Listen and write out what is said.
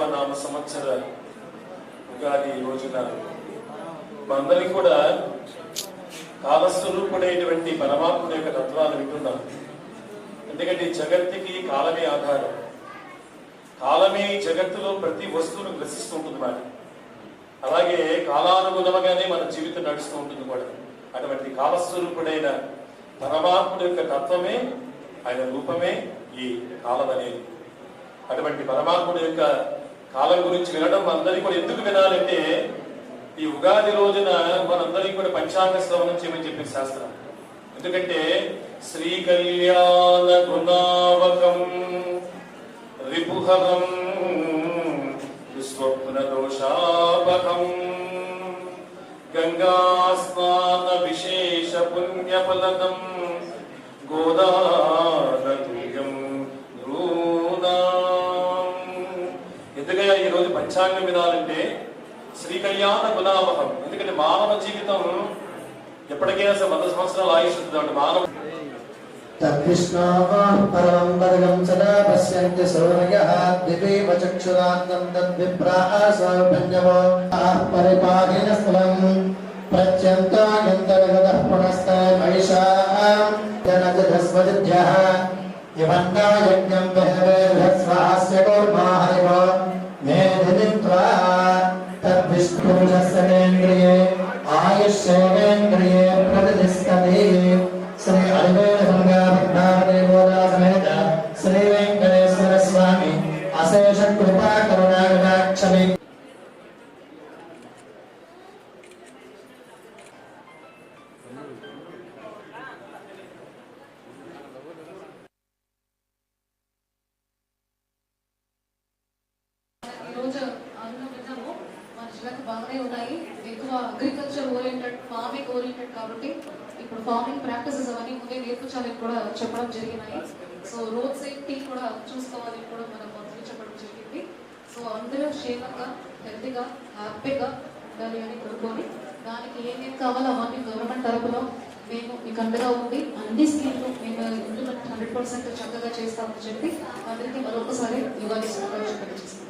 విశ్వావనామ సంవత్సర ఉగాది రోజున మనందరికీ కూడా కాలస్వరూపుడైనటువంటి పరమాత్ముడి యొక్క తత్వాన్ని వింటున్నాం. ఎందుకంటే జగత్తుకి కాలమే ఆధారం. కాలమే జగత్తులో ప్రతి వస్తువును గ్రసిస్తూ ఉంటుంది మాట. అలాగే కాలానుగుణంగానే మన జీవితం నడుస్తూ ఉంటుంది కూడా. అటువంటి కాలస్వరూపుడైన పరమాత్ముడి యొక్క తత్వమే, ఆయన రూపమే ఈ కాలం అనేది. అటువంటి పరమాత్ముడి యొక్క కాలం గురించి వినడం అందరికీ కూడా ఎందుకు వినాలంటే, ఈ ఉగాది రోజున మనందరికీ కూడా పంచాంగ శ్రవణం చేయమని చెప్పిన శాస్త్రం. ఎందుకంటే శ్రీ కళ్యాణ గుణావకం రిపుహరం స్వప్న దోషాపకం గంగా స్నాన విశేష పుణ్యఫలదం గోదానం ఎందుకయ్యా ఈ రోజు పంచాంగం వినాలంటే శ్రీ కళ్యాణ గుణావహం. ఎందుకంటే మానవ జీవితం ఎప్పటికైనా 100 సంవత్సరాలు ఆయుష్ ఉంటుంది. మానవ పరమం పదగం సదా పశ్యంతి సౌరయః దివేవ చక్షురాన్నం తద్విప్రాసౌపన్యవో పరిపాహిన స్థలం ప్రత్యంతాయంతర్గతః పునస్తే వైశాం జనజధస్వదిభ్యః ఇవన్నా యజ్ఞం బహవేర్భస్వాస్య కూర్మాహరివో మేధినిత్వా తద్విష్ణుజస్సేంద్రియే ఆయుష్యేంద్రియే ప్రతిష్టతి. శ్రీ అలివేలసమేత శ్రీ వెంకటేశ్వర స్వామి అశేష కృపా కరుణాకటాక్షమి. బాగానే ఉన్నాయి. ఎక్కువ అగ్రికల్చర్ ఓరియంటెడ్, ఫార్మింగ్ ఓరియంటెడ్ కాబట్టి ఇప్పుడు ఫార్మింగ్ ప్రాక్టీసెస్ అవన్నీ ముందే నేర్పించాలని కూడా చెప్పడం జరిగినాయి. సో రోడ్ సేఫ్టీ కూడా చూసుకోవాలని కూడా మనం మొదలు చెప్పడం జరిగింది. సో అందరూ క్షేమంగా, హెల్తీగా, హ్యాపీగా ఉండాలి అని కోరుకొని దానికి ఏమేమి కావాలో అవన్నీ గవర్నమెంట్ తరపులో మేము మీకు అండగా ఉండి అన్ని స్కీమ్లు మేము ఇంప్లిమెంట్ 100% చక్కగా చేస్తామని చెప్పి అందరికీ మరొకసారి యుగాది శుభాకాంక్షలు తెలియజేస్తాం.